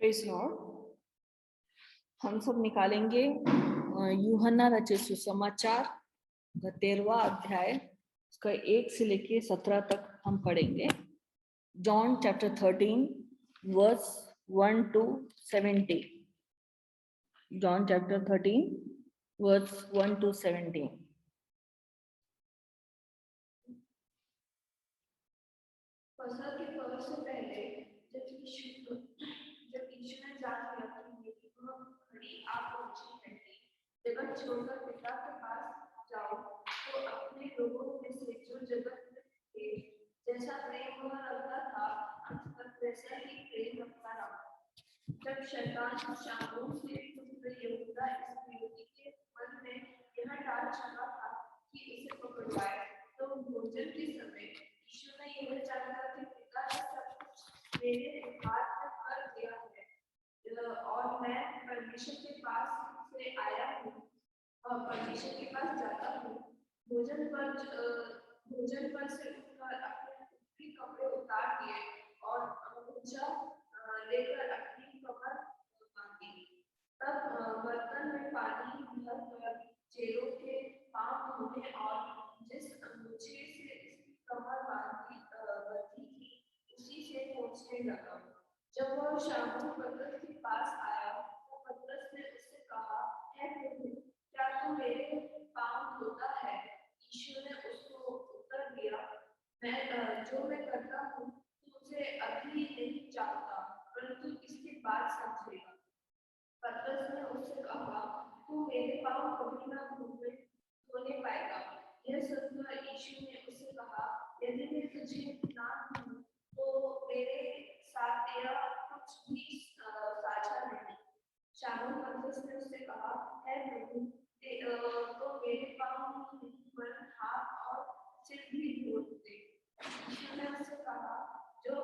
Praise Lord. हम सब निकालेंगे यूहन्ना रचित सुसमाचार का 13वां अध्याय, उसका 1 से लेके 17 तक हम पढ़ेंगे। John chapter 13 verse 1 to 17। John chapter 13 verse 1 to 17। फसह के पर्व से पहले जब यीशु ने जान लिया कि वह घड़ी आ पहुंची है, जगत छोड़कर पिता के पास जाओ, तो अपने लोगों में से जो जगत में थे, जैसा प्रेम वह रखता था, अंत तक वैसा ही प्रेम रखता रहा। जब शैतान शामों से यहूदा इस्करियोती के मन में यह डाल चला था कि उसे पकड़वाए, तो भोजन के समय यीशु ने यह जानकर कि पिता ने सब कुछ मेरे हाथ में कर दिया है और मैं परमेश्वर के पास से आया हूँ और परमेश्वर के पास जाता हूँ, भोजन पर से उठकर अपने कपड़े उतार दिए और ऊंचा लेकर अपनी कमर बांधी। तब बर्तन में पानी भरकर चेलों के पांव धोने और जिस अंगूठे से इसकी कमर बंधी थी उसी से पोंछने लगा। जब वह शामोन पतरस के पास आया तो पतरस ने उससे कहा, हे प्रभु, क्या तू मेरे पांव धोता है? यीशु ने उसको उत्तर दिया, जो मैं करता हूँ तू उसे अभी नहीं जानता, परंतु इसके बाद समझेगा। पतरस ने उससे कहा, तू मेरे पांव कभी न धोने पाएगा। यह सुनकर यीशु ने उससे कहा, यदि मैं तुझे ना धोऊं तो मेरे साथ तेरा कुछ भी साझा नहीं। शामोन पतरस ने उससे कहा, हे प्रभु, तो मेरे पांव नहीं वरन हाथ और सिर भी धो दे। यीशु ने उससे कहा, जो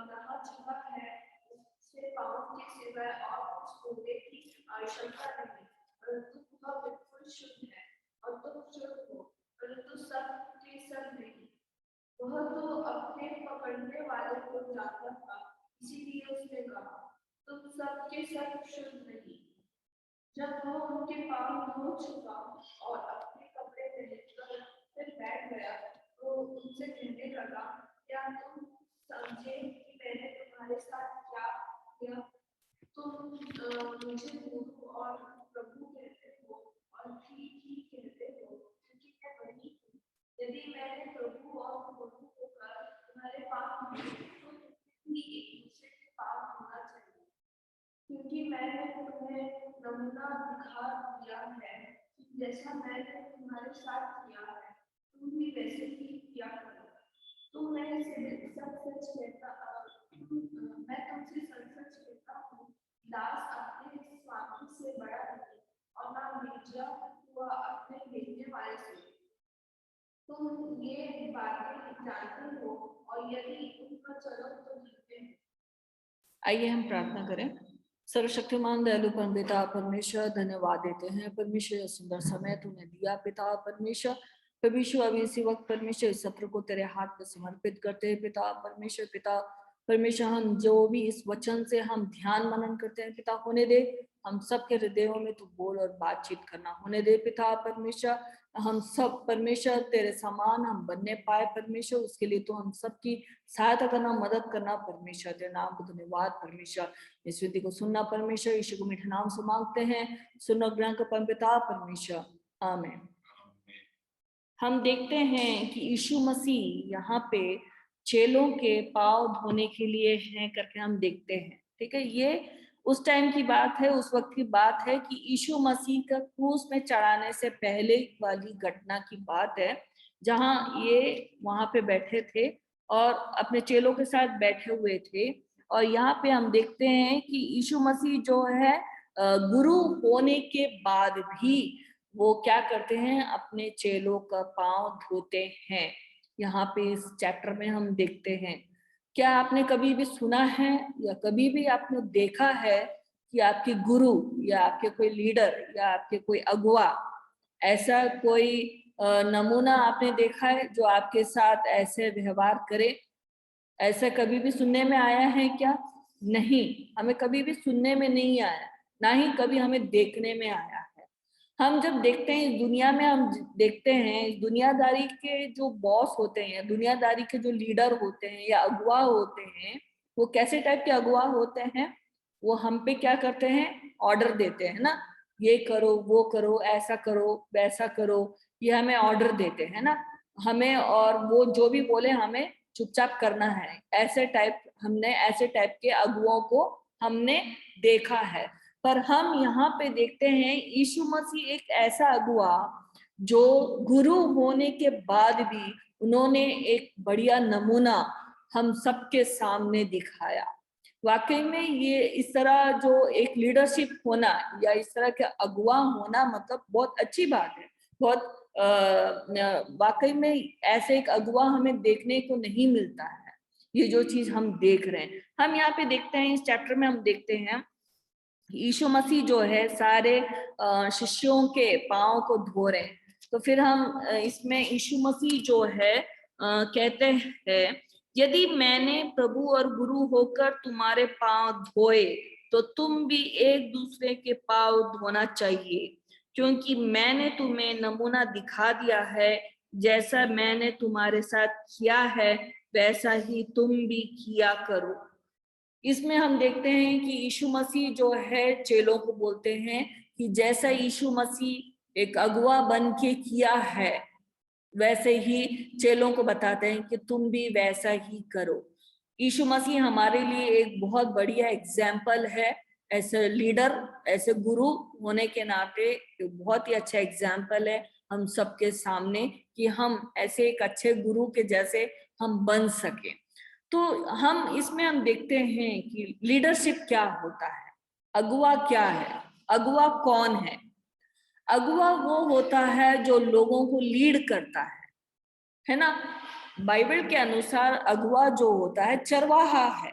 नहा चुका है उससे पांव के सिवाय और कुछ धोने की आवश्यकता नहीं, परंतु वह बिल्कुल शुद्ध है। और तुम शुद्ध हो, परंतु सब के सब नहीं। वह तो अपने पकड़ने वाले को जानता था, इसीलिए उसने कहा, तुम सब के सब शुद्ध नहीं। जब वह उनके पांव धो चुका और अपने कपड़े पहनकर फिर बैठ गया, तो उनसे कहने लगा, क्या तुम समझे कि मैंने तुम्हारे साथ क्या किया? तुम मुझे गुरु और प्रभु कहते हो और ठीक ही कहते हो, क्योंकि मैं वही हूँ। यदि मैंने प्रभु और गुरु होकर तुम्हारे पांव धोए, तो तुम्हें भी एक दूसरे के पांव धोना चाहिए, क्योंकि मैंने तुम्हें नमूना दिखा दिया है कि जैसा मैंने तुम्हारे साथ किया है, तुम भी वैसे ही किया करो। तो मैं तुमसे सच कहता हूँ, दास अपने स्वामी से बड़ा नहीं और ना भेजा हुआ अपने भेजने वाले से। तुम ये बातें जानते हो और यदि उन पर चलो तो जीते हो। आइए हम प्रार्थना करें। सर्वशक्तिमान दयालु पिता परमेश्वर, धन्यवाद देते हैं परमेश्वर, सुंदर समय तूने दिया पिता परमेश्वर। परमेश्वर अभी इसी वक्त परमेश्वर इस सत्र को तेरे हाथ में समर्पित करते हैं पिता परमेश्वर। पिता परमेश्वर, हम जो भी इस वचन से हम ध्यान मनन करते हैं पिता, होने दे हम सबके हृदयों में तू बोल और बातचीत करना होने दे पिता परमेश्वर। हम सब परमेश्वर तेरे समान हम बनने पाए परमेश्वर, उसके लिए तो हम सबकी सहायता करना, मदद करना परमेश्वर। तेरे नाम को धन्यवाद परमेश्वर। इस विधि को सुनना परमेश्वर, यीशु को मीठे नाम से मांगते हैं, सुनो ग्रहण का परमपिता परमेश्वर, आमीन। हम देखते हैं कि यीशु मसीह यहाँ पे चेलों के पांव धोने के लिए हैं करके हम देखते हैं। ठीक है, ये उस टाइम की बात है, उस वक्त की बात है कि यीशु मसीह का क्रूस में चढ़ाने से पहले वाली घटना की बात है, जहां ये वहां पे बैठे थे और अपने चेलों के साथ बैठे हुए थे। और यहाँ पे हम देखते हैं कि यीशु मसीह जो है गुरु होने के बाद भी वो क्या करते हैं, अपने चेलों का पांव धोते हैं। यहाँ पे इस चैप्टर में हम देखते हैं। क्या आपने कभी भी सुना है या कभी भी आपने देखा है कि आपके गुरु या आपके कोई लीडर या आपके कोई अगुआ, ऐसा कोई नमूना आपने देखा है जो आपके साथ ऐसे व्यवहार करे? ऐसा कभी भी सुनने में आया है क्या? नहीं, हमें कभी भी सुनने में नहीं आया, ना ही कभी हमें देखने में आया है। हम जब देखते हैं इस दुनिया में, हम देखते हैं इस दुनियादारी के जो बॉस होते हैं, दुनियादारी के जो लीडर होते हैं या अगुवा होते हैं, वो कैसे टाइप के अगुवा होते हैं? वो हम पे क्या करते हैं? ऑर्डर देते हैं ना, ये करो, वो करो, ऐसा करो, वैसा करो, ये हमें ऑर्डर देते हैं ना हमें, और वो जो भी बोले हमें चुपचाप करना है। ऐसे टाइप के अगुओं को हमने देखा है। पर हम यहाँ पे देखते हैं यीशु मसीह एक ऐसा अगुआ जो गुरु होने के बाद भी उन्होंने एक बढ़िया नमूना हम सबके सामने दिखाया। वाकई में ये इस तरह जो एक लीडरशिप होना या इस तरह के अगुआ होना मतलब बहुत अच्छी बात है। बहुत वाकई में ऐसे एक अगुआ हमें देखने को नहीं मिलता है। ये जो चीज हम देख रहे हैं, हम यहाँ पे देखते हैं, इस चैप्टर में हम देखते हैं यीशु मसीह जो है सारे शिष्यों के पाँव को धो रहे हैं। तो फिर हम इसमें यीशु मसीह जो है कहते हैं, यदि मैंने प्रभु और गुरु होकर तुम्हारे पाँव धोए तो तुम भी एक दूसरे के पाँव धोना चाहिए, क्योंकि मैंने तुम्हें नमूना दिखा दिया है, जैसा मैंने तुम्हारे साथ किया है वैसा ही तुम भी किया करो। इसमें हम देखते हैं कि यीशु मसीह जो है चेलों को बोलते हैं कि जैसा यीशु मसीह एक अगुवा बन के किया है वैसे ही चेलों को बताते हैं कि तुम भी वैसा ही करो। यीशु मसीह हमारे लिए एक बहुत बढ़िया एग्जाम्पल है, ऐसे लीडर, ऐसे गुरु होने के नाते बहुत ही अच्छा एग्जाम्पल है हम सबके सामने कि हम ऐसे एक अच्छे गुरु के जैसे हम बन सके। तो हम इसमें हम देखते हैं कि लीडरशिप क्या होता है, अगुवा क्या है, अगुवा कौन है। अगुवा वो होता है जो लोगों को लीड करता है ना। बाइबल के अनुसार अगुवा जो होता है चरवाहा है।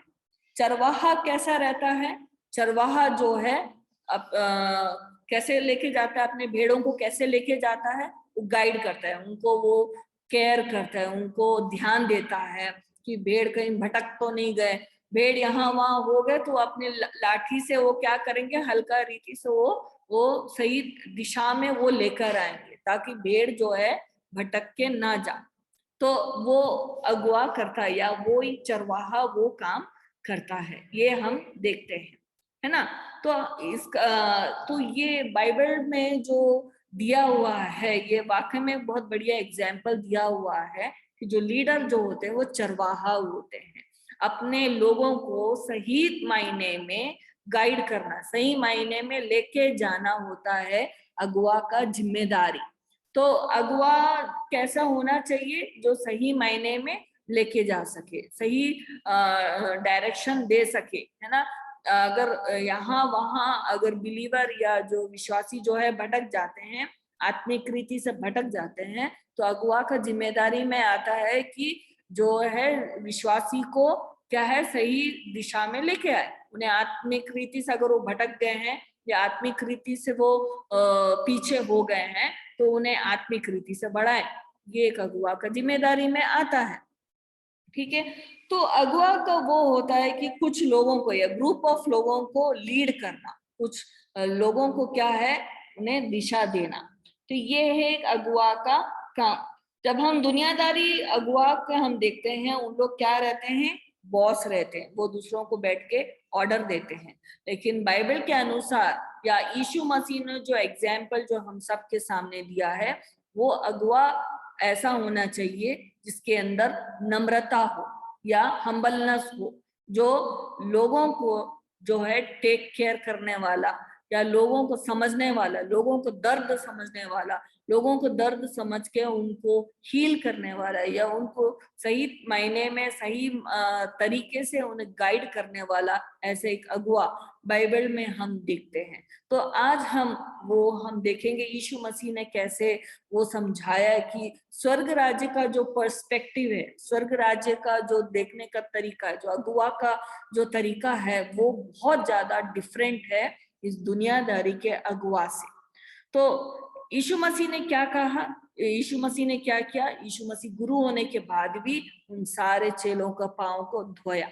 चरवाहा कैसा रहता है? चरवाहा जो है कैसे लेके जाता है अपने भेड़ों को, कैसे लेके जाता है? वो गाइड करता है उनको, वो केयर करता है, उनको ध्यान देता है कि भेड़ कहीं भटक तो नहीं गए। भेड़ यहाँ वहां हो गए तो अपने लाठी से वो क्या करेंगे, हल्का रीति से वो सही दिशा में वो लेकर आएंगे ताकि भेड़ जो है भटक के ना जा। तो वो अगुवा करता है या वो ही चरवाहा वो काम करता है, ये हम देखते हैं, है ना। तो तो ये बाइबल में जो दिया हुआ है ये वाकई में बहुत बढ़िया एग्जाम्पल दिया हुआ है कि जो लीडर जो होते हैं वो चरवाहा होते हैं। अपने लोगों को सही मायने में गाइड करना, सही मायने में लेके जाना होता है अगुवा का जिम्मेदारी। तो अगुवा कैसा होना चाहिए? जो सही मायने में लेके जा सके, सही डायरेक्शन दे सके, है ना। अगर यहाँ वहाँ अगर बिलीवर या जो विश्वासी जो है भटक जाते हैं, आत्मिक रीति से भटक जाते हैं, तो अगुवा का जिम्मेदारी में आता है कि जो है विश्वासी को क्या है, सही दिशा में लेके आए। उन्हें आत्मिक रीति से अगर वो भटक गए हैं या आत्मिक रीति से वो पीछे हो गए हैं तो उन्हें आत्मिक रीति से बढ़ाए, ये एक अगुवा का जिम्मेदारी में आता है। ठीक है। तो अगुवा का वो होता है कि कुछ लोगों को या ग्रुप ऑफ लोगों को लीड करना, कुछ लोगों को क्या है, उन्हें दिशा देना। तो ये है एक अगुवा का काम। जब हम दुनियादारी अगुवा का हम देखते हैं, उन लोग क्या रहते हैं, बॉस रहते हैं, वो दूसरों को बैठ के ऑर्डर देते हैं। लेकिन बाइबल के अनुसार या यीशु मसीह ने जो एग्जाम्पल जो हम सबके सामने दिया है, वो अगुवा ऐसा होना चाहिए जिसके अंदर नम्रता हो या हम्बलनेस हो, जो लोगों को जो है टेक केयर करने वाला या लोगों को समझने वाला, लोगों को दर्द समझने वाला, लोगों को दर्द समझ के उनको हील करने वाला या उनको सही मायने में सही तरीके से उन्हें गाइड करने वाला, ऐसे एक अगुवा बाइबल में हम देखते हैं। तो आज हम देखेंगे यीशु मसीह ने कैसे वो समझाया कि स्वर्ग राज्य का जो पर्सपेक्टिव है, स्वर्ग राज्य का जो देखने का तरीका है, जो अगुवा का जो तरीका है, वो बहुत ज्यादा डिफरेंट है इस दुनियादारी के अगुवा से। तो यीशु मसीह ने क्या कहा, यीशु मसीह ने क्या किया? यीशु मसीह गुरु होने के बाद भी उन सारे चेलों का पांव को धोया।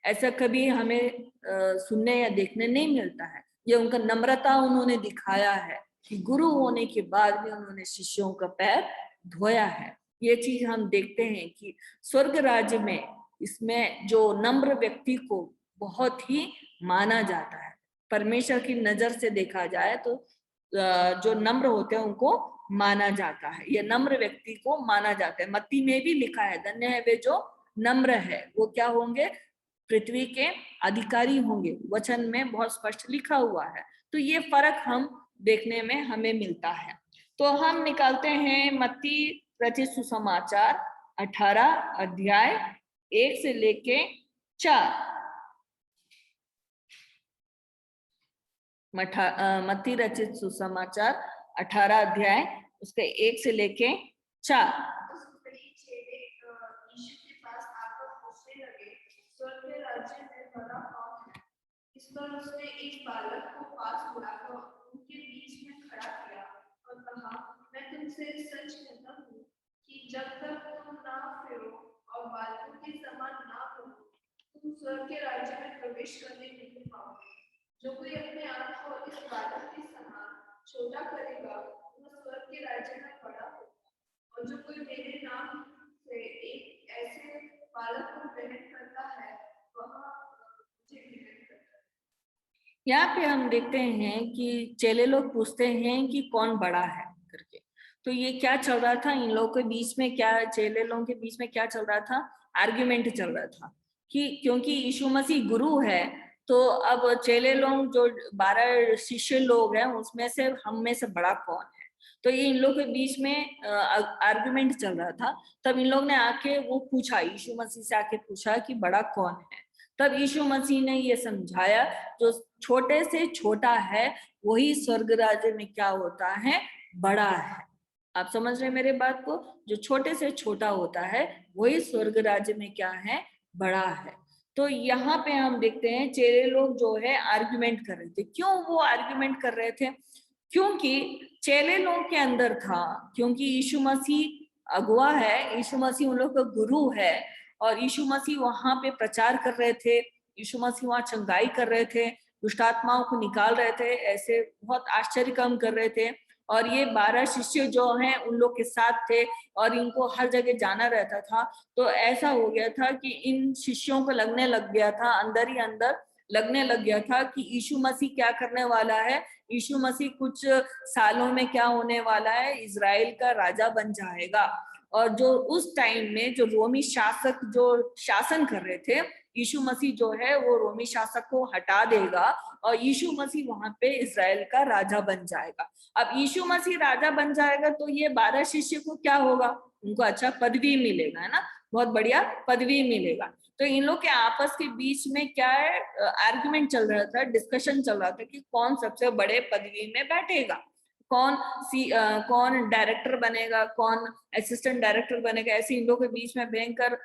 ऐसा कभी हमें सुनने या देखने नहीं मिलता है। ये उनका नम्रता उन्होंने दिखाया है कि गुरु होने के बाद भी उन्होंने शिष्यों का पैर धोया है। ये चीज हम देखते हैं कि स्वर्ग राज्य में इसमें जो नम्र व्यक्ति को बहुत ही माना जाता है। परमेश्वर की नजर से देखा जाए तो जो नम्र होते हैं उनको माना जाता है। ये नम्र व्यक्ति को माना जाता है। मत्ती में भी लिखा है, धन्य है वे जो नम्र है, वो क्या होंगे, पृथ्वी के अधिकारी होंगे। वचन में बहुत स्पष्ट लिखा हुआ है। तो ये फर्क हम देखने में हमें मिलता है। तो हम निकालते हैं मत्ती रचित सुसमाचार 18 अध्याय 1 से लेके 4। मत्ती रचित सुसमाचार 18 अध्याय उसके 1 से लेके 4। उस घड़ी चेले यीशु के पास आकर पूछने लगे, स्वर्ग के राज्य में बड़ा कौन है? इस पर उसने एक बालक को पास बुलाकर उनके बीच में खड़ा किया और कहा, मैं तुमसे सच कहता हूँ कि जब तक तुम ना फिरो और बालकों के समान ना बनो, तुम स्वर्ग के राज्य में प्रवेश करने नहीं पाओगे। जो कोई अपने आप को इस बालक के समान छोटा करेगा, वह स्वर्ग के राज्य में बड़ा होगा। और जो कोई मेरे नाम से एक ऐसे बालक को ग्रहण करता है, वह मुझे ग्रहण करता है। यहाँ पे हम देखते हैं कि चेले लोग पूछते हैं कि कौन बड़ा है करके। तो ये क्या चल रहा था इन लोगों के बीच में, क्या चेले लोगों के बीच में क्या चल रहा था, आर्ग्यूमेंट चल रहा था कि क्योंकि यीशु मसीह गुरु है तो अब चेले लोग जो 12 शिष्य लोग हैं उसमें से हम में से बड़ा कौन है। तो ये इन लोग के बीच में आर्गुमेंट चल रहा था। तब इन लोग ने आके वो पूछा, यीशु मसीह से आके पूछा कि बड़ा कौन है। तब यीशु मसीह ने ये समझाया, जो छोटे से छोटा है वही स्वर्ग राज्य में क्या होता है, बड़ा है। आप समझ रहे मेरे बात को, जो छोटे से छोटा होता है वही स्वर्ग राज्य में क्या है, बड़ा है। तो यहाँ पे हम देखते हैं चेले लोग जो है आर्ग्यूमेंट कर रहे थे। क्यों वो आर्ग्यूमेंट कर रहे थे, क्योंकि चेले लोग के अंदर था, क्योंकि यीशु मसीह अगुवा है, यीशु मसीह उन लोग का गुरु है और यीशु मसीह वहां पे प्रचार कर रहे थे, यीशु मसीह वहां चंगाई कर रहे थे, दुष्ट आत्माओं को निकाल रहे थे, ऐसे बहुत आश्चर्य काम कर रहे थे। और ये 12 शिष्य जो हैं उन लोग के साथ थे और इनको हर जगह जाना रहता था। तो ऐसा हो गया था कि इन शिष्यों को लगने लग गया था, अंदर ही अंदर लगने लग गया था कि यीशु मसीह क्या करने वाला है, यीशु मसीह कुछ सालों में क्या होने वाला है, इजराइल का राजा बन जाएगा। और जो उस टाइम में जो रोमी शासक जो शासन कर रहे थे, यीशु मसीह जो है वो रोमी शासक को हटा देगा और यीशु मसीह वहां पे इजराइल का राजा बन जाएगा। अब यीशु मसीह राजा बन जाएगा तो ये 12 शिष्य को क्या होगा, उनको अच्छा पदवी मिलेगा, है ना, बहुत बढ़िया पदवी मिलेगा। तो इन लोग के आपस के बीच में क्या है, आर्गुमेंट चल रहा था, डिस्कशन चल रहा था कि कौन सबसे बड़े पदवी में बैठेगा, कौन डायरेक्टर बनेगा, कौन असिस्टेंट डायरेक्टर बनेगा। ऐसे इन लोगों के बीच में भयंकर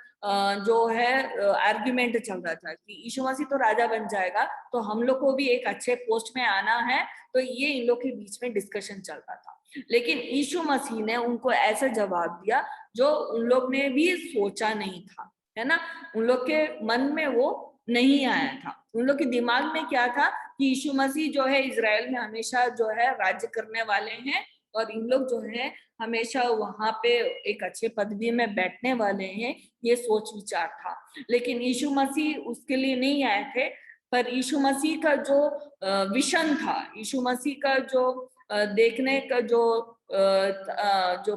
जो है आर्ग्यूमेंट चल रहा था कि यीशु मसीह तो राजा बन जाएगा तो हम लोग को भी एक अच्छे पोस्ट में आना है। तो ये इन लोग के बीच में डिस्कशन चल रहा था। लेकिन यीशु मसीह ने उनको ऐसा जवाब दिया जो उन लोग ने भी सोचा नहीं था, है ना, उन लोग के मन में वो नहीं आया था। उन लोग के दिमाग में क्या था कि यीशु मसीह जो है इजराइल में हमेशा जो है राज्य करने वाले हैं और इन लोग जो है हमेशा वहां पे एक अच्छे पदवी में बैठने वाले हैं, ये सोच विचार था। लेकिन यीशु मसीह उसके लिए नहीं आए थे। पर यीशु मसीह का जो विजन था, यीशु मसीह का जो देखने का जो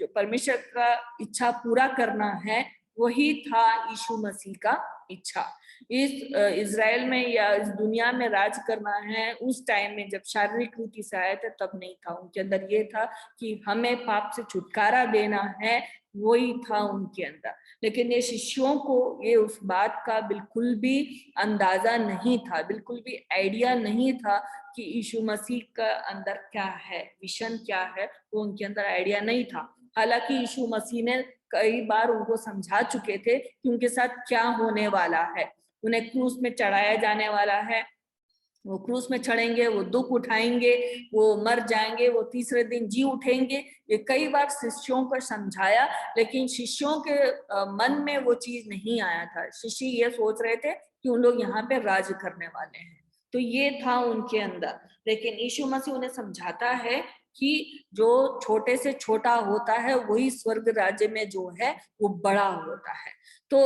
परमेश्वर का इच्छा पूरा करना है, वही था यीशु मसीह का इच्छा। इस इजराइल में या इस दुनिया में राज करना है। उस टाइम में जब शारीरिक रीति से आया था तब नहीं था, उनके अंदर ये था कि हमें पाप से छुटकारा देना है, वही था उनके अंदर। लेकिन ये शिष्यों को ये उस बात का बिल्कुल भी अंदाजा नहीं था, बिल्कुल भी आइडिया नहीं था कि यीशु मसीह का अंदर क्या है, विजन क्या है, वो उनके अंदर आइडिया नहीं था। हालांकि यीशु मसीह ने कई बार उनको समझा चुके थे कि उनके साथ क्या होने वाला है, उन्हें क्रूस में चढ़ाया जाने वाला है, वो क्रूस में चढ़ेंगे, वो दुख उठाएंगे, वो मर जाएंगे, वो तीसरे दिन जी उठेंगे। ये कई बार शिष्यों को समझाया, लेकिन शिष्यों के मन में वो चीज नहीं आया था। शिष्य ये सोच रहे थे कि उन लोग यहाँ पे राज करने वाले हैं, तो ये था उनके अंदर। लेकिन यीशु मसीह उन्हें समझाता है कि जो छोटे से छोटा होता है वही स्वर्ग राज्य में जो है वो बड़ा होता है। तो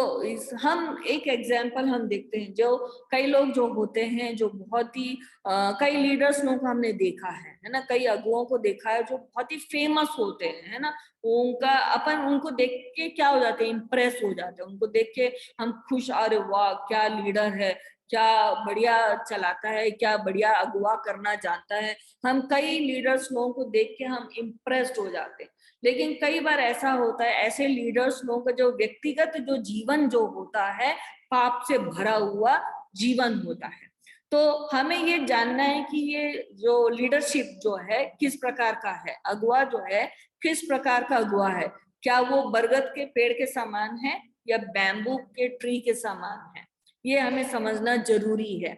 हम एक एग्जाम्पल हम देखते हैं, जो कई लोग जो होते हैं, जो बहुत ही कई लीडर्स लोगों को हमने देखा है ना, कई अगुओं को देखा है जो बहुत ही फेमस होते हैं, है ना। उनका अपन उनको देख के क्या हो जाते हैं, इम्प्रेस हो जाते हैं। उनको देख के हम खुश, अरे वाह क्या लीडर है, क्या बढ़िया चलाता है, क्या बढ़िया अगुवा करना जानता है। हम कई लीडर्स लोगों को देख के हम इम्प्रेस्ड हो जाते हैं। लेकिन कई बार ऐसा होता है, ऐसे लीडर्स लोगों का जो व्यक्तिगत जो जीवन जो होता है, पाप से भरा हुआ जीवन होता है। तो हमें ये जानना है कि ये जो लीडरशिप जो है किस प्रकार का है, अगुवा जो है किस प्रकार का अगुवा है। क्या वो बरगद के पेड़ के समान है या बैम्बू के ट्री के समान है, ये हमें समझना जरूरी है।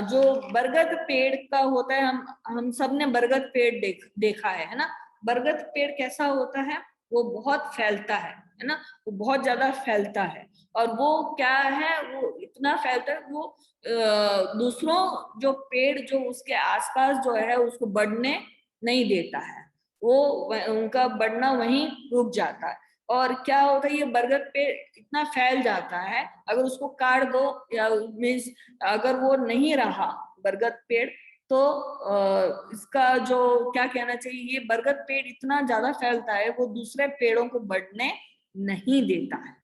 जो बरगद पेड़ का होता है, हम सब ने बरगद पेड़ देखा है ना। बरगद पेड़ कैसा होता है, वो बहुत फैलता है ना, वो बहुत ज्यादा फैलता है। और वो क्या है, वो इतना फैलता है, वो दूसरों जो पेड़ जो उसके आसपास जो है उसको बढ़ने नहीं देता है, वो उनका बढ़ना वहीं रुक जाता है। और क्या होता है, ये बरगद पेड़ इतना फैल जाता है, अगर उसको काट दो या मीन्स अगर वो नहीं रहा बरगद पेड़, तो इसका जो क्या कहना चाहिए, ये बरगद पेड़ इतना ज्यादा फैलता है, वो दूसरे पेड़ों को बढ़ने नहीं देता है।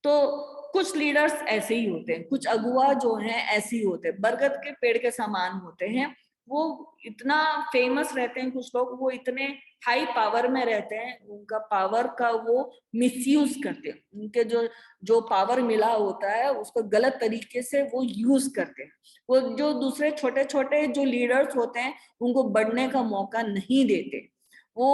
तो कुछ लीडर्स ऐसे ही होते हैं, कुछ अगुवा जो हैं ऐसे ही होते हैं, बरगद के पेड़ के समान होते हैं। वो इतना फेमस रहते हैं, कुछ लोग वो इतने हाई पावर में रहते हैं, उनका पावर का वो मिसयूज करते हैं, उनके जो जो पावर मिला होता है उसको गलत तरीके से वो यूज करते हैं। वो जो दूसरे छोटे छोटे जो लीडर्स होते हैं उनको बढ़ने का मौका नहीं देते। वो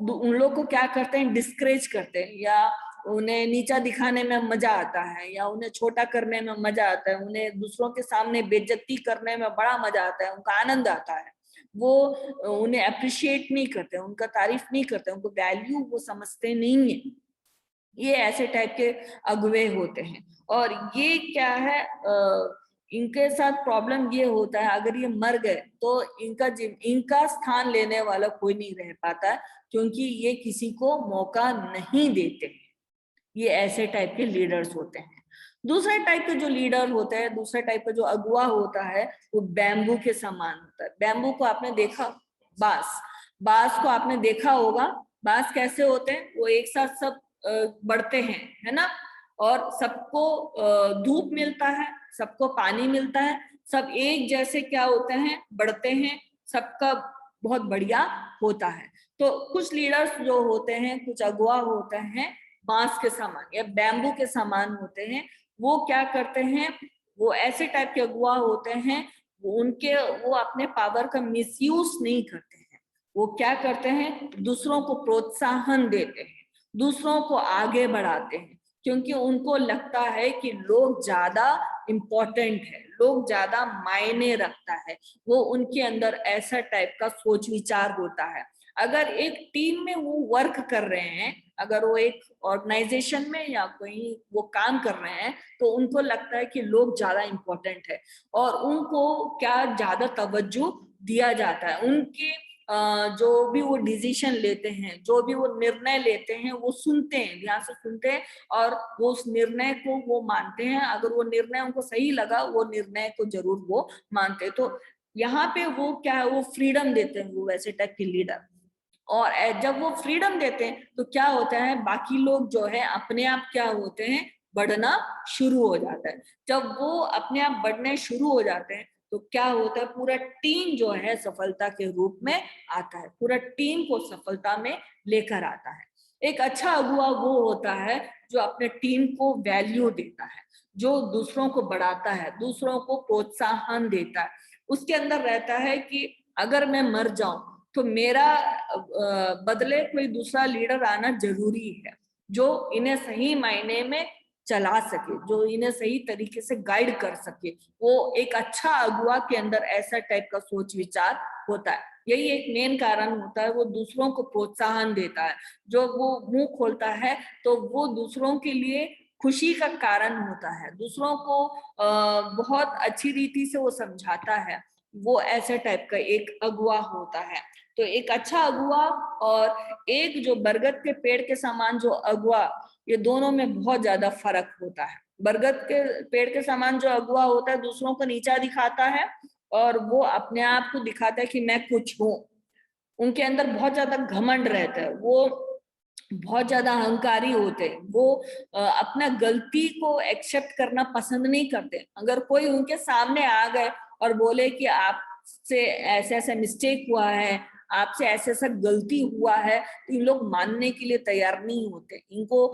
उन लोग को क्या करते हैं, डिस्करेज करते हैं, या उन्हें नीचा दिखाने में मजा आता है, या उन्हें छोटा करने में मजा आता है, उन्हें दूसरों के सामने बेइज्जती करने में बड़ा मजा आता है, उनका आनंद आता है। वो उन्हें अप्रिशिएट नहीं करते, उनका तारीफ नहीं करते, उनको वैल्यू वो समझते नहीं है। ये ऐसे टाइप के अगुवे होते हैं। और ये क्या है, इनके साथ प्रॉब्लम ये होता है, अगर ये मर गए तो इनका स्थान लेने वाला कोई नहीं रह पाता है, क्योंकि ये किसी को मौका नहीं देते। ये ऐसे टाइप के लीडर्स होते हैं। दूसरे टाइप के जो लीडर होते हैं, दूसरे टाइप का जो अगुवा होता है, वो बैम्बू के समान होता है। बैम्बू को आपने देखा, बांस, बांस को आपने देखा होगा। बांस कैसे होते हैं, वो एक साथ सब बढ़ते हैं, है ना। और सबको धूप मिलता है, सबको पानी मिलता है, सब एक जैसे क्या होते हैं, बढ़ते हैं, सबका बहुत बढ़िया होता है। तो कुछ लीडर्स जो होते हैं, कुछ अगुवा होते हैं, बांस के समान या बैम्बू के समान होते हैं। वो क्या करते हैं, वो ऐसे टाइप के अगुवा होते हैं, वो अपने पावर का मिसयूज नहीं करते हैं। वो क्या करते हैं, दूसरों को प्रोत्साहन देते हैं, दूसरों को आगे बढ़ाते हैं, क्योंकि उनको लगता है कि लोग ज्यादा इम्पोर्टेंट है, लोग ज्यादा मायने रखता है। वो उनके अंदर ऐसा टाइप का सोच विचार होता है। अगर एक टीम में वो वर्क कर रहे हैं, अगर वो एक ऑर्गेनाइजेशन में या कहीं वो काम कर रहे हैं, तो उनको लगता है कि लोग ज्यादा इम्पोर्टेंट है, और उनको क्या ज्यादा तवज्जो दिया जाता है। उनके जो भी वो डिसीजन लेते हैं, जो भी वो निर्णय लेते हैं, वो सुनते हैं, ध्यान से सुनते हैं, और वो उस निर्णय को वो मानते हैं। अगर वो निर्णय उनको सही लगा, वो निर्णय को जरूर वो मानते हैं। तो यहाँ पे वो क्या है, वो फ्रीडम देते हैं, वो वैसे टाइप के लीडर। और जब वो फ्रीडम देते हैं तो क्या होता है, बाकी लोग जो है अपने आप क्या होते हैं, बढ़ना शुरू हो जाता है। जब वो अपने आप बढ़ने शुरू हो जाते हैं तो क्या होता है, पूरा टीम जो है सफलता के रूप में आता है, पूरा टीम को सफलता में लेकर आता है। एक अच्छा अगुवा वो होता है जो अपने टीम को वैल्यू देता है, जो दूसरों को बढ़ाता है, दूसरों को प्रोत्साहन देता है। उसके अंदर रहता है कि अगर मैं मर जाऊं तो मेरा बदले कोई दूसरा लीडर आना जरूरी है, जो इन्हें सही मायने में चला सके, जो इन्हें सही तरीके से गाइड कर सके। वो एक अच्छा अगुआ के अंदर ऐसा टाइप का सोच विचार होता है। यही एक मेन कारण होता है, वो दूसरों को प्रोत्साहन देता है। जो वो मुंह खोलता है तो वो दूसरों के लिए खुशी का कारण होता है, दूसरों को बहुत अच्छी रीति से वो समझाता है। वो ऐसे टाइप का एक अगुआ होता है। तो एक अच्छा अगुआ और एक जो बरगद के पेड़ के समान जो अगुआ, ये दोनों में बहुत ज्यादा फर्क होता है। बरगद के पेड़ के समान जो अगुआ होता है दूसरों को नीचा दिखाता है और वो अपने आप को दिखाता है कि मैं कुछ हूँ। उनके अंदर बहुत ज्यादा घमंड रहता है, वो बहुत ज्यादा अहंकारी होते हैं। वो अपना गलती को एक्सेप्ट करना पसंद नहीं करते। अगर कोई उनके सामने आ गए और बोले कि आपसे ऐसे ऐसे मिस्टेक हुआ है, आपसे ऐसा ऐसा गलती हुआ है, तो इन लोग मानने के लिए तैयार नहीं होते। इनको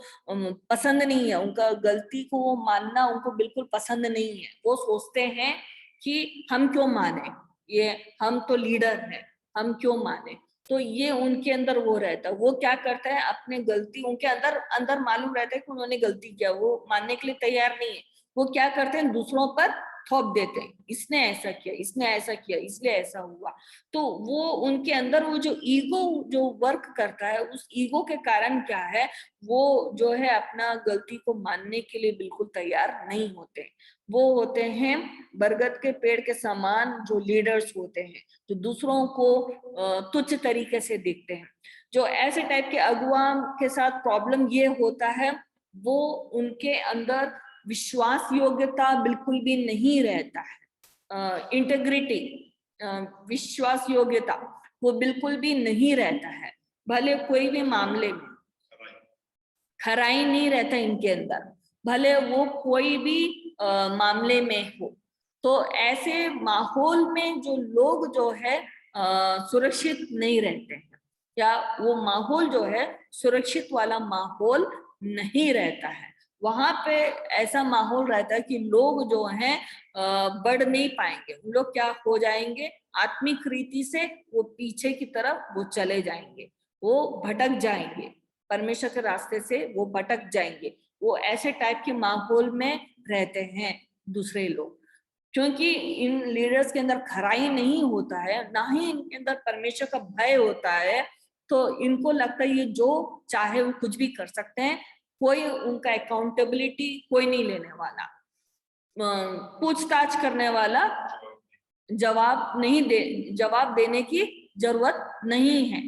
पसंद नहीं है, उनका गलती को वो मानना उनको बिल्कुल पसंद नहीं है। वो सोचते हैं कि हम क्यों माने, ये हम तो लीडर हैं, हम क्यों माने। तो ये उनके अंदर वो रहता है। वो क्या करता है, अपने गलती उनके अंदर अंदर मालूम रहता है कि उन्होंने गलती किया, वो मानने के लिए तैयार नहीं है। वो क्या करते हैं, दूसरों पर थोप देते हैं, इसने ऐसा किया, इसने ऐसा किया, इसलिए ऐसा हुआ। तो वो उनके अंदर वो जो ईगो जो वर्क करता है, उस ईगो के कारण क्या है, वो जो है अपना गलती को मानने के लिए बिल्कुल तैयार नहीं होते। वो होते हैं बरगद के पेड़ के समान जो लीडर्स होते हैं, जो दूसरों को तुच्छ तरीके से देखते हैं। जो ऐसे टाइप के अगुआ के साथ प्रॉब्लम ये होता है, वो उनके अंदर विश्वास योग्यता बिल्कुल भी नहीं रहता है। इंटेग्रिटी, विश्वास योग्यता वो बिल्कुल भी नहीं रहता है। भले कोई भी मामले में खराई नहीं रहता इनके अंदर, भले वो कोई भी मामले में हो। तो ऐसे माहौल में जो लोग जो है सुरक्षित नहीं रहते हैं, या वो माहौल जो है सुरक्षित वाला माहौल नहीं रहता है। वहां पे ऐसा माहौल रहता है कि लोग जो हैं बढ़ नहीं पाएंगे। उन लोग क्या हो जाएंगे, आत्मिक रीति से वो पीछे की तरफ वो चले जाएंगे, वो भटक जाएंगे, परमेश्वर के रास्ते से वो भटक जाएंगे। वो ऐसे टाइप के माहौल में रहते हैं दूसरे लोग, क्योंकि इन लीडर्स के अंदर खराई नहीं होता है, ना ही इनके अंदर परमेश्वर का भय होता है। तो इनको लगता है ये जो चाहे वो कुछ भी कर सकते हैं, कोई उनका अकाउंटेबिलिटी कोई नहीं लेने वाला, पूछताछ करने वाला, जवाब देने की जरूरत नहीं है।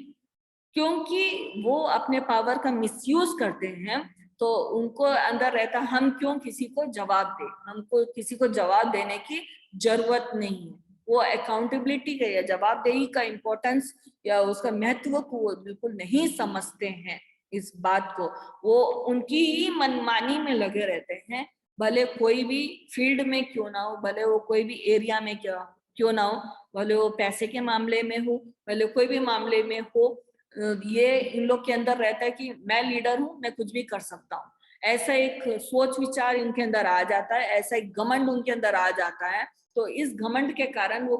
क्योंकि वो अपने पावर का मिसयूज करते हैं, तो उनको अंदर रहता हम क्यों किसी को जवाब दे, हमको किसी को जवाब देने की जरूरत नहीं है। वो अकाउंटेबिलिटी का या जवाबदेही का इम्पोर्टेंस या उसका महत्व को वो बिल्कुल नहीं समझते हैं। इस बात को वो उनकी ही मनमानी में लगे रहते हैं, भले कोई भी फील्ड में क्यों ना हो, भले वो कोई भी एरिया में क्यों ना हो, भले वो पैसे के मामले में हो, भले कोई भी मामले में हो। ये इन लोग के अंदर रहता है कि मैं लीडर हूं, मैं कुछ भी कर सकता हूँ। ऐसा एक सोच विचार इनके अंदर आ जाता है, ऐसा एक घमंड उनके अंदर आ जाता है। तो इस घमंड के कारण वो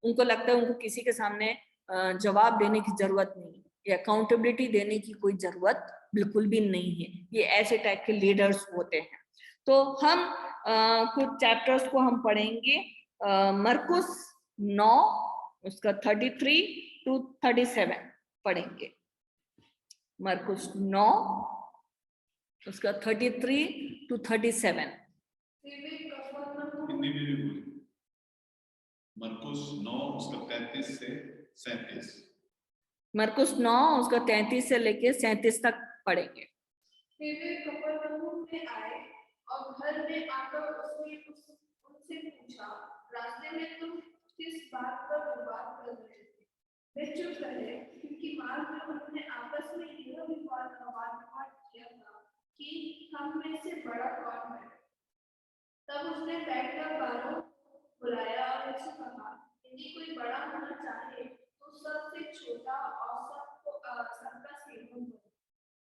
उनको लगता है उनको किसी के सामने जवाब देने की जरूरत नहीं, या अकाउंटेबिलिटी देने की कोई जरूरत बिल्कुल भी नहीं है। ये ऐसे टाइप के लीडर्स होते हैं। तो हम कुछ चैप्टर्स को हम पढ़ेंगे। मरकुस 9 उसका 33 to 37 पढ़ेंगे। मरकुस 9 उसका 33 to 37। मरकुस 9 उसका 33 से 37। मरकुस 9 उसका 33 से लेके 37 तक पढ़ेंगे। फिर वे कफरनहूम में आए और घर में आकर उसने उनसे पूछा, रास्ते में तुम किस बात पर विवाद कर रहे थे? वे चुप रहे, क्योंकि मार्ग में उन्होंने आपस में यह विवाद किया था कि हम में से बड़ा कौन है। तब उसने बैठकर बालों बुलाया और उससे कहा, यदि कोई बड़ा होना चाहे तो सबसे छोटा और सबका सेवक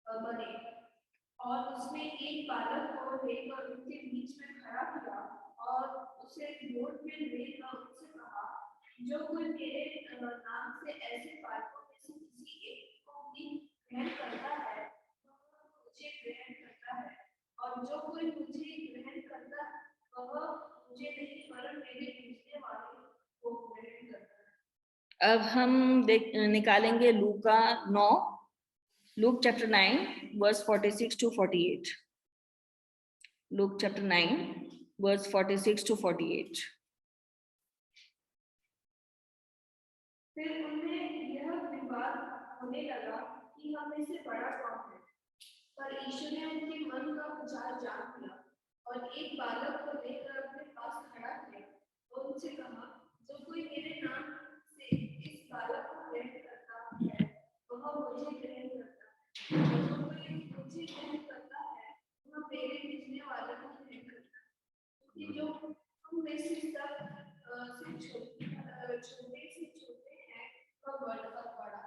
बने। और उसने एक बालक को लेकर उनके बीच में खड़ा किया और उसे गोद में लेकर उससे कहा, जो कोई मेरे नाम से ऐसे बालकों में से किसी एक को भी ग्रहण करता है, तो मुझे ग्रहण करता है, और और जो कोई मुझे ग्रहण करता वह मुझे नहीं वरन मेरे भेजने वाले को ग्रहण करता है। अब हम निकालेंगे लूका 9, Luke chapter 9 verse 46 to 48। Luke chapter 9 verse 46 to 48। फिर उनमें यह विवाद होने लगा कि हम में से बड़ा कौन है। पर यीशु ने उनके मन का विचार जान लिया और एक बालक को लेकर अपने पास खड़ा किया और उनसे कहा, जो कोई मेरे नाम से इस बालक को ग्रहण करता है वह मुझे ग्रहण करता है, और जो कोई मुझे ग्रहण करता है वह मेरे भेजने वाले को ग्रहण करता है। क्योंकि जो हम में से सब छोटे से छोटे हैं वह बड़ा बड़ा।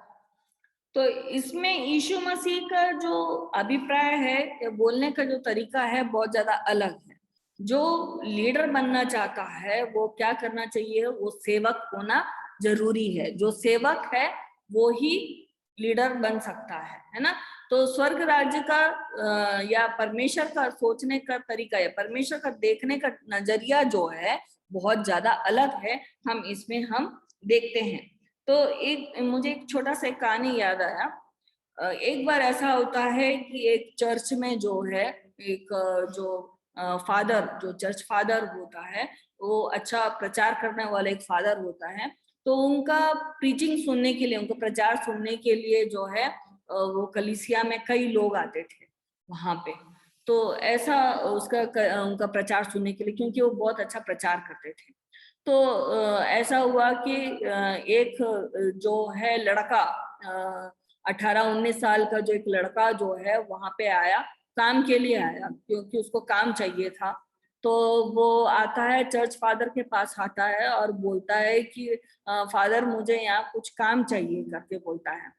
तो इसमें यीशु मसीह का जो अभिप्राय है या बोलने का जो तरीका है बहुत ज्यादा अलग है। जो लीडर बनना चाहता है वो क्या करना चाहिए, वो सेवक होना जरूरी है। जो सेवक है वो ही लीडर बन सकता है ना। तो स्वर्ग राज्य का या परमेश्वर का सोचने का तरीका या परमेश्वर का देखने का नजरिया जो है बहुत ज्यादा अलग है, हम इसमें हम देखते हैं। तो एक मुझे एक छोटा सा कहानी याद आया। एक बार ऐसा होता है कि एक चर्च में जो है एक जो फादर, जो चर्च फादर होता है, वो अच्छा प्रचार करने वाला एक फादर होता है। तो उनका प्रीचिंग सुनने के लिए, उनका प्रचार सुनने के लिए जो है वो कलीसिया में कई लोग आते थे वहां पे। तो ऐसा उनका प्रचार सुनने के लिए, क्योंकि वो बहुत अच्छा प्रचार करते थे। तो ऐसा हुआ कि एक जो है लड़का 18-19 साल का जो एक लड़का जो है वहां पे आया, काम के लिए आया, क्योंकि उसको काम चाहिए था। तो वो आता है, चर्च फादर के पास आता है और बोलता है कि फादर मुझे यहाँ कुछ काम चाहिए करके बोलता है।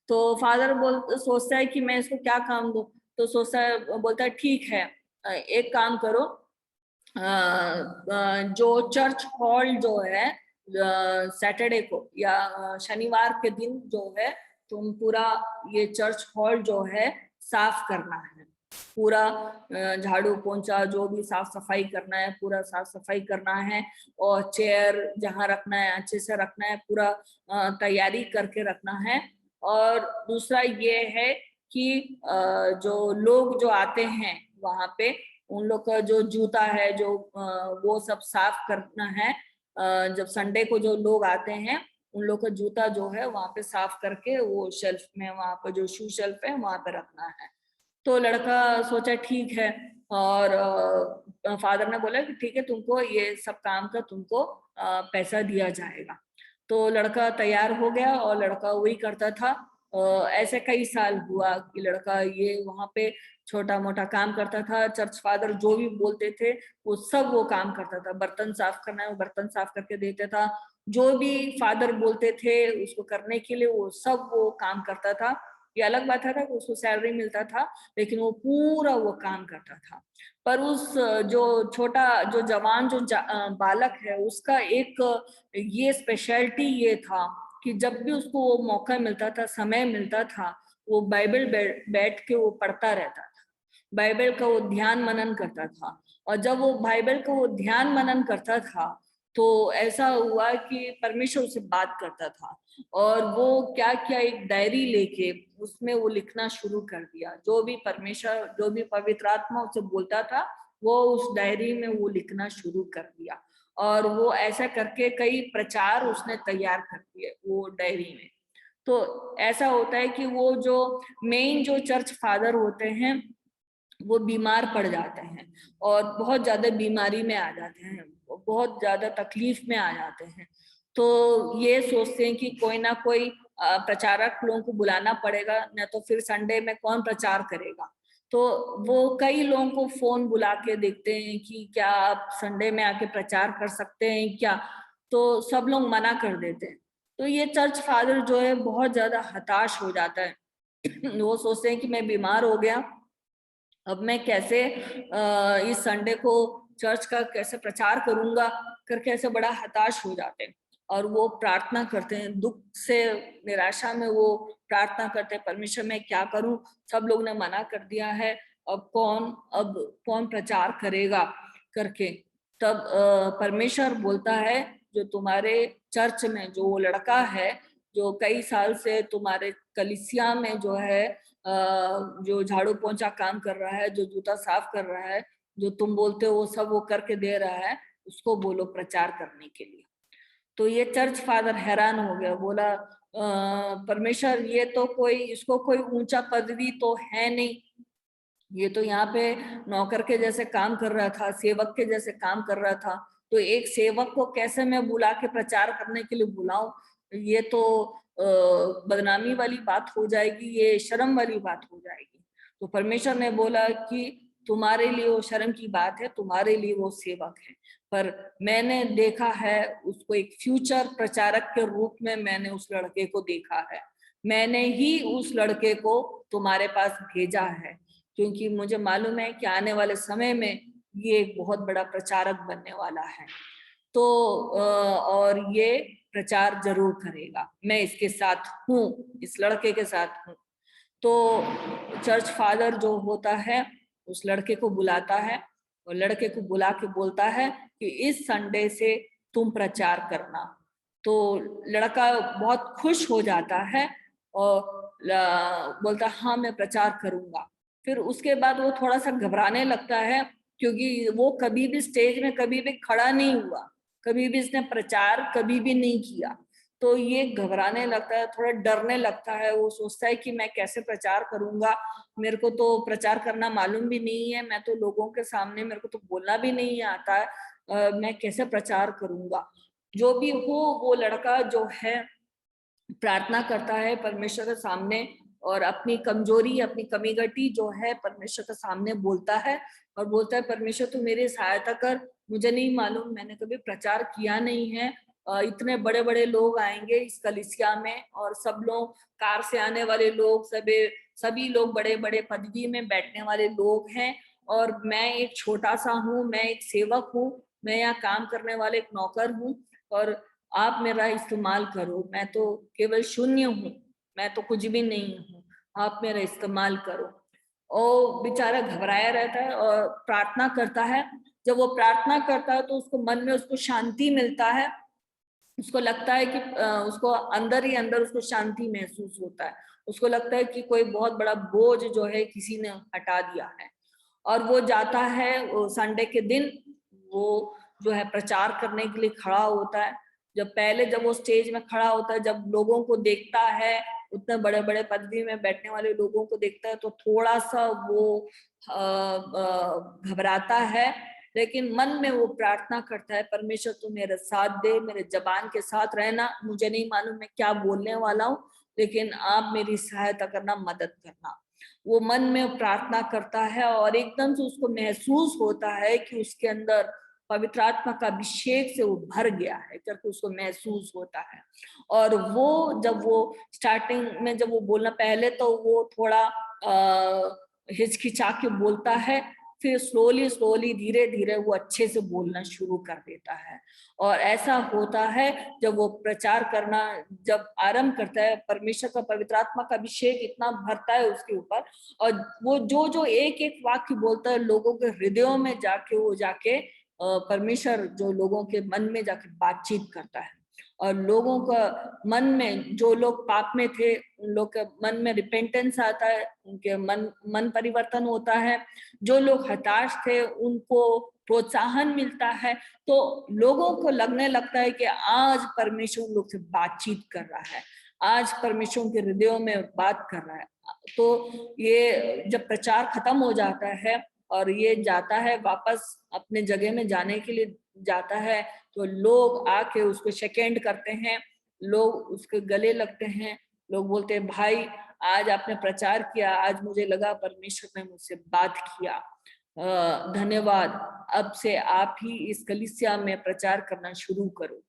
तो फादर सोचता है कि मैं इसको क्या काम दूं। तो सोचता है, बोलता है ठीक है, एक काम करो, जो चर्च हॉल जो है सैटरडे को या शनिवार के दिन जो है तुम पूरा ये चर्च हॉल जो है साफ करना है। पूरा झाड़ू पोंछा जो भी साफ सफाई करना है पूरा साफ सफाई करना है, और चेयर जहाँ रखना है अच्छे से रखना है, पूरा तैयारी करके रखना है। और दूसरा ये है कि जो लोग जो आते हैं वहां पे, उन लोग का जो जूता है जो वो सब साफ करना है। जब संडे को जो लोग आते हैं उन लोग का जूता जो है वहां पे साफ करके वो शेल्फ में, वहां पे जो शू शेल्फ है वहां पे रखना है। तो लड़का सोचा ठीक है, और फादर ने बोला कि ठीक है, तुमको ये सब काम का तुमको पैसा दिया जाएगा। तो लड़का तैयार हो गया और लड़का वही करता था। ऐसे कई साल हुआ कि लड़का ये वहां पे छोटा मोटा काम करता था। चर्च फादर जो भी बोलते थे वो सब वो काम करता था। बर्तन साफ करना है वो बर्तन साफ करके देता था। जो भी फादर बोलते थे उसको करने के लिए वो सब वो काम करता था। ये अलग बात था कि उसको सैलरी मिलता था, लेकिन वो पूरा वो काम करता था। पर उस जो छोटा जो जवान जो बालक है उसका एक ये स्पेशलिटी ये था कि जब भी उसको वो मौका मिलता था, समय मिलता था, वो बाइबल बैठ के वो पढ़ता रहता था। बाइबल का वो ध्यान मनन करता था। और जब वो बाइबल का वो ध्यान मनन करता था तो ऐसा हुआ कि परमेश्वर उससे बात करता था। और वो क्या क्या एक डायरी लेके उसमें वो लिखना शुरू कर दिया। जो भी परमेश्वर, जो भी पवित्र आत्मा उससे बोलता था वो उस डायरी में वो लिखना शुरू कर दिया। और वो ऐसा करके कई प्रचार उसने तैयार कर दिए वो डायरी में। तो ऐसा होता है कि वो जो मेन जो चर्च फादर होते हैं वो बीमार पड़ जाते हैं और बहुत ज्यादा बीमारी में आ जाते हैं, बहुत ज्यादा तकलीफ में आ जाते हैं। तो ये सोचते हैं कि कोई ना कोई प्रचारक लोगों को बुलाना पड़ेगा, न तो फिर संडे में कौन प्रचार करेगा। तो वो कई लोगों को फोन बुला के देखते हैं कि क्या आप संडे में आके प्रचार कर सकते हैं क्या। तो सब लोग मना कर देते हैं। तो ये चर्च फादर जो है बहुत ज्यादा हताश हो जाता है। वो सोचते हैं कि मैं बीमार हो गया, अब मैं कैसे इस संडे को चर्च का कैसे प्रचार करूंगा करके ऐसे बड़ा हताश हो जाते हैं। और वो प्रार्थना करते हैं, दुख से निराशा में वो प्रार्थना करते हैं, परमेश्वर मैं क्या करूं, सब लोग ने मना कर दिया है, अब कौन प्रचार करेगा करके, तब परमेश्वर बोलता है जो तुम्हारे चर्च में जो वो लड़का है जो कई साल से तुम्हारे कलीसिया में जो है जो झाड़ू पोंछा काम कर रहा है, जो जूता साफ कर रहा है, जो तुम बोलते हो वो सब वो करके दे रहा है, उसको बोलो प्रचार करने के लिए। तो ये चर्च फादर हैरान हो गया, बोला परमेश्वर ये तो कोई, इसको कोई ऊंचा पदवी तो है नहीं, ये तो यहाँ पे नौकर के जैसे काम कर रहा था, सेवक के जैसे काम कर रहा था, तो एक सेवक को कैसे मैं बुला के प्रचार करने के लिए बुलाऊं? ये तो बदनामी वाली बात हो जाएगी, ये शर्म वाली बात हो जाएगी। तो परमेश्वर ने बोला कि तुम्हारे लिए वो शर्म की बात है, तुम्हारे लिए वो सेवक है, पर मैंने देखा है उसको एक फ्यूचर प्रचारक के रूप में, मैंने उस लड़के को देखा है, मैंने ही उस लड़के को तुम्हारे पास भेजा है, क्योंकि मुझे मालूम है कि आने वाले समय में ये एक बहुत बड़ा प्रचारक बनने वाला है। तो और ये प्रचार जरूर करेगा, मैं इसके साथ हूँ, इस लड़के के साथ हूँ। तो चर्च फादर जो होता है उस लड़के को बुलाता है और लड़के को बुला के बोलता है कि इस संडे से तुम प्रचार करना। तो लड़का बहुत खुश हो जाता है और बोलता हाँ मैं प्रचार करूंगा। फिर उसके बाद वो थोड़ा सा घबराने लगता है, क्योंकि वो कभी भी स्टेज में कभी भी खड़ा नहीं हुआ, कभी भी इसने प्रचार कभी भी नहीं किया। तो ये घबराने लगता है, थोड़ा डरने लगता है, वो सोचता है कि मैं कैसे प्रचार करूंगा, मेरे को तो प्रचार करना मालूम भी नहीं है, मैं तो लोगों के सामने मेरे को तो बोलना भी नहीं आता है, मैं कैसे प्रचार करूंगा। जो भी हो वो लड़का जो है प्रार्थना करता है परमेश्वर के सामने और अपनी कमजोरी, अपनी कमी घटी जो है परमेश्वर के सामने बोलता है और बोलता है परमेश्वर तू मेरी सहायता कर, मुझे नहीं मालूम, मैंने कभी प्रचार किया नहीं है, इतने बड़े बड़े लोग आएंगे इस कलीसिया में और सब लोग कार से आने वाले लोग, सभी लोग बड़े बड़े पदवी में बैठने वाले लोग हैं और मैं एक छोटा सा हूँ, मैं एक सेवक हूँ, मैं यहाँ काम करने वाले एक नौकर हूँ और आप मेरा इस्तेमाल करो, मैं तो केवल शून्य हूँ, मैं तो कुछ भी नहीं हूँ, आप मेरा इस्तेमाल करो। और बेचारा घबराया रहता है और प्रार्थना करता है। जब वो प्रार्थना करता है तो उसको मन में उसको शांति मिलता है, उसको लगता है कि उसको अंदर ही अंदर उसको शांति महसूस होता है, उसको लगता है कि कोई बहुत बड़ा बोझ जो है किसी ने हटा दिया है। और वो जाता है संडे के दिन, वो जो है प्रचार करने के लिए खड़ा होता है। जब वो स्टेज में खड़ा होता है, जब लोगों को देखता है, उतने बड़े बड़े पदवी में बैठने वाले लोगों को देखता है, तो थोड़ा सा वो घबराता है, लेकिन मन में वो प्रार्थना करता है परमेश्वर तू मेरा साथ दे, मेरे जबान के साथ रहना, मुझे नहीं मालूम मैं क्या बोलने वाला हूँ, लेकिन आप मेरी सहायता करना, मदद करना। वो मन में प्रार्थना करता है और एकदम से उसको महसूस होता है कि उसके अंदर पवित्र आत्मा का अभिषेक से वो भर गया है करके उसको महसूस होता है। और जब वो स्टार्टिंग में जब वो बोलना, पहले तो वो थोड़ा हिचकिचा के बोलता है, फिर स्लोली धीरे धीरे वो अच्छे से बोलना शुरू कर देता है। और ऐसा होता है जब वो प्रचार करना जब आरंभ करता है, परमेश्वर का पवित्र आत्मा का अभिषेक इतना भरता है उसके ऊपर, और वो जो एक एक वाक्य बोलता है लोगों के हृदयों में जाके वो जाके परमेश्वर जो लोगों के मन में जाके बातचीत करता है। और लोगों का मन में, जो लोग पाप में थे उन लोग के मन में रिपेंटेंस आता है, उनके मन परिवर्तन होता है। जो लोग हताश थे उनको प्रोत्साहन मिलता है। तो लोगों को लगने लगता है कि आज परमेश्वर उन लोग से बातचीत कर रहा है, आज परमेश्वर के हृदयों में बात कर रहा है। तो ये जब प्रचार खत्म हो जाता है और ये जाता है वापस अपने जगह में जाने के लिए जाता है, तो लोग आके उसको शेकेंड करते हैं, लोग उसके गले लगते हैं, लोग बोलते हैं भाई आज आपने प्रचार किया, आज मुझे लगा परमेश्वर ने मुझसे बात किया, धन्यवाद, अब से आप ही इस कलीसिया में प्रचार करना शुरू करो।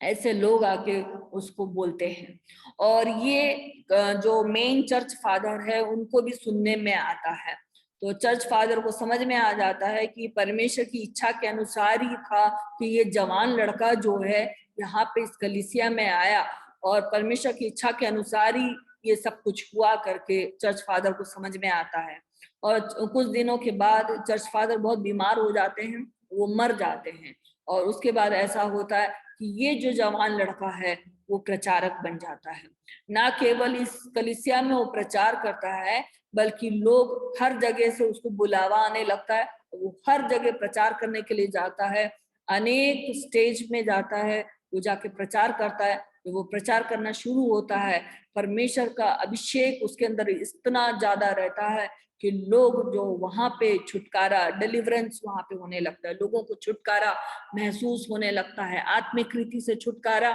ऐसे लोग आके उसको बोलते हैं। और ये जो मेन चर्च फादर है उनको भी सुनने में आता है, तो चर्च फादर को समझ में आ जाता है कि परमेश्वर की इच्छा के अनुसार ही था कि ये जवान लड़का जो है यहाँ पे इस कलीसिया में आया, और परमेश्वर की इच्छा के अनुसार ही ये सब कुछ हुआ करके चर्च फादर को समझ में आता है। और कुछ दिनों के बाद चर्च फादर बहुत बीमार हो जाते हैं, वो मर जाते हैं। और उसके बाद ऐसा होता है कि ये जो जवान लड़का है वो प्रचारक बन जाता है। ना केवल इस कलीसिया में वो प्रचार करता है, बल्कि लोग हर जगह से उसको बुलावा आने लगता है, वो हर जगह प्रचार करने के लिए जाता है, अनेक स्टेज में जाता है, वो जाके प्रचार करता है। तो वो प्रचार करना शुरू होता है, परमेश्वर का अभिषेक उसके अंदर इतना ज्यादा रहता है कि लोग जो वहां पे छुटकारा, डिलीवरेंस वहां पे होने लगता है, लोगों को छुटकारा महसूस होने लगता है, आत्मिक रीति से छुटकारा,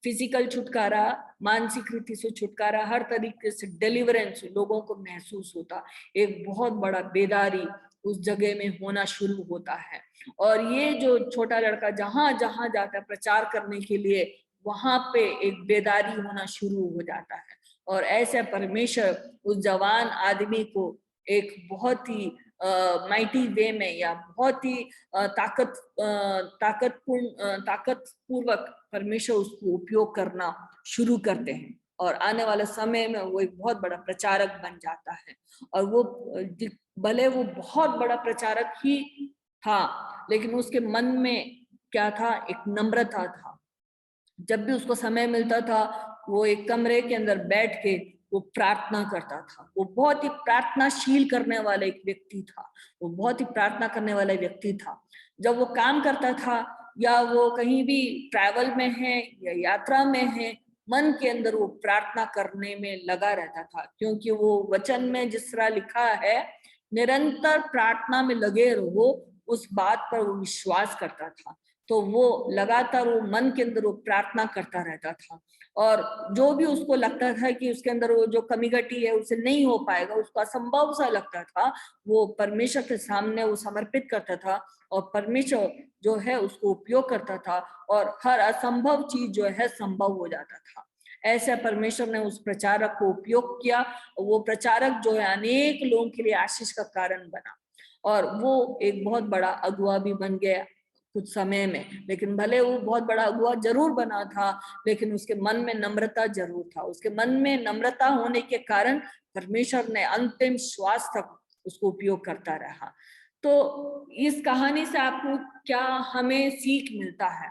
फिजिकल छुटकारा, मानसिक रीति से छुटकारा, हर तरीके से डिलीवरेंस लोगों को महसूस होता। एक बहुत बड़ा बेदारी उस जगह में होना शुरू होता है। और ये जो छोटा लड़का जहां जहां जाता है प्रचार करने के लिए, वहां पे एक बेदारी होना शुरू हो जाता है। और ऐसे परमेश्वर उस जवान आदमी को एक बहुत ही माइटी वे में या बहुत ही ताकतपूर्वक परमेश्वर उसको उपयोग करना शुरू करते हैं। और आने वाले समय में वो एक बहुत बड़ा प्रचारक बन जाता है। और वो भले वो बहुत बड़ा प्रचारक ही था, लेकिन उसके मन में क्या था, एक नम्रता था। जब भी उसको समय मिलता था, वो एक कमरे के अंदर बैठ के वो प्रार्थना करता था। वो बहुत ही प्रार्थनाशील करने वाला एक व्यक्ति था, वो बहुत ही प्रार्थना करने वाला व्यक्ति था। जब वो काम करता था या वो कहीं भी ट्रैवल में है या यात्रा में है, मन के अंदर वो प्रार्थना करने में लगा रहता था, क्योंकि वो वचन में जिस तरह लिखा है, निरंतर प्रार्थना में लगे रहो, उस बात पर वो विश्वास करता था। तो वो लगातार वो मन के अंदर वो प्रार्थना करता रहता था। और जो भी उसको लगता था कि उसके अंदर वो जो कमी घटी है उसे नहीं हो पाएगा, उसको असंभव सा लगता था, वो परमेश्वर के सामने वो समर्पित करता था और परमेश्वर जो है उसको उपयोग करता था और हर असंभव चीज जो है संभव हो जाता था। ऐसा परमेश्वर ने उस प्रचारक को उपयोग किया। वो प्रचारक जो है अनेक लोगों के लिए आशीष का कारण बना और वो एक बहुत बड़ा अगुआ भी बन गया कुछ समय में। लेकिन भले वो बहुत बड़ा अगुआ जरूर बना था, लेकिन उसके मन में नम्रता जरूर था। उसके मन में नम्रता होने के कारण परमेश्वर ने अंतिम श्वास तक उसको उपयोग करता रहा। तो इस कहानी से आपको क्या हमें सीख मिलता है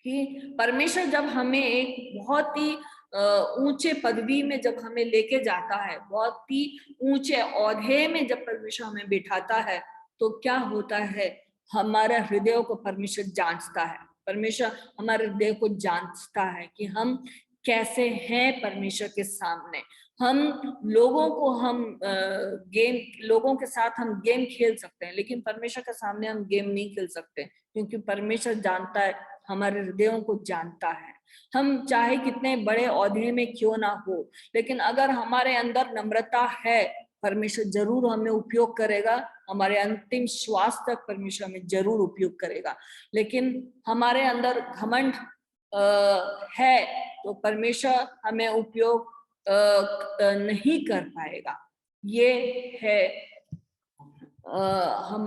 कि परमेश्वर जब हमें एक बहुत ही ऊंचे पदवी में जब हमें लेके जाता है, बहुत ही ऊंचे ओहदे में जब परमेश्वर हमें बिठाता है, तो क्या होता है, हमारे हृदय को परमेश्वर जांचता है। परमेश्वर हमारे हृदय को जांचता है कि हम कैसे हैं परमेश्वर के सामने। हम लोगों को हम लोगों के साथ हम गेम खेल सकते हैं, लेकिन परमेश्वर के सामने हम गेम नहीं खेल सकते, क्योंकि परमेश्वर जानता है, हमारे हृदयों को जानता है। हम चाहे कितने बड़े ओहदे में क्यों ना हो, लेकिन अगर हमारे अंदर नम्रता है, परमेश्वर जरूर हमें उपयोग करेगा। हमारे अंतिम श्वास तक परमेश्वर हमें जरूर उपयोग करेगा। लेकिन हमारे अंदर घमंड है तो परमेश्वर हमें उपयोग नहीं कर पाएगा। ये है हम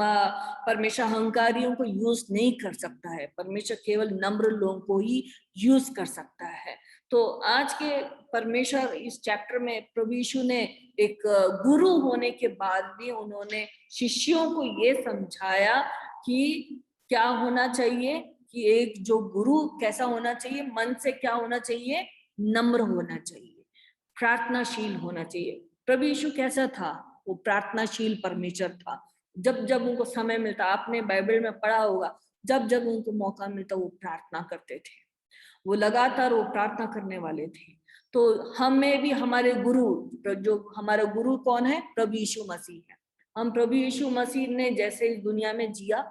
परमेश्वर अहंकारियों को यूज नहीं कर सकता है, परमेश्वर केवल नम्र लोगों को ही यूज कर सकता है। तो आज के परमेश्वर इस चैप्टर में प्रभु यीशु ने एक गुरु होने के बाद भी उन्होंने शिष्यों को ये समझाया कि क्या होना चाहिए, कि एक जो गुरु कैसा होना चाहिए, मन से क्या होना चाहिए, नम्र होना चाहिए, प्रार्थनाशील होना चाहिए। प्रभु यीशु कैसा था, वो प्रार्थनाशील परमेश्वर था। जब जब उनको समय मिलता, आपने बाइबल में पढ़ा होगा, जब जब उनको मौका मिलता वो प्रार्थना करते थे, वो लगातार वो प्रार्थना करने वाले थे। तो हमें भी हमारे गुरु, जो हमारा गुरु कौन है, प्रभु यीशु मसीह है। हम प्रभु यीशु मसीह ने जैसे इस दुनिया में जिया,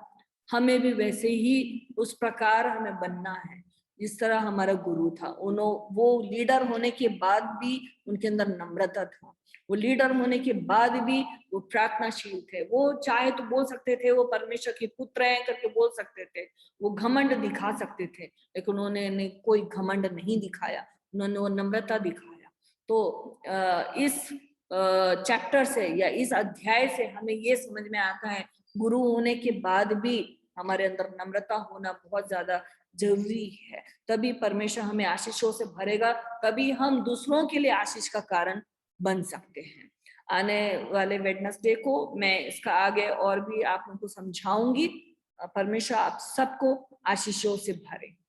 हमें भी वैसे ही उस प्रकार हमें बनना है जिस तरह हमारा गुरु था। वो लीडर होने के बाद भी उनके अंदर नम्रता था, वो लीडर होने के बाद भी वो प्रार्थनाशील थे। वो चाहे तो बोल सकते थे वो परमेश्वर के पुत्र हैं करके बोल सकते थे, वो घमंड दिखा सकते थे, लेकिन उन्होंने कोई घमंड नहीं दिखाया, उन्होंने वो नम्रता दिखाया। तो इस चैप्टर से या इस अध्याय से हमें ये समझ में आता है, गुरु होने के बाद भी हमारे अंदर नम्रता होना बहुत ज्यादा जरूरी है। तभी परमेश्वर हमें आशीषों से भरेगा, तभी हम दूसरों के लिए आशीष का कारण बन सकते हैं। आने वाले वेडनेसडे को मैं इसका आगे और भी आप लोगों को समझाऊंगी। परमेश्वर आप सबको आशीषों से भरे।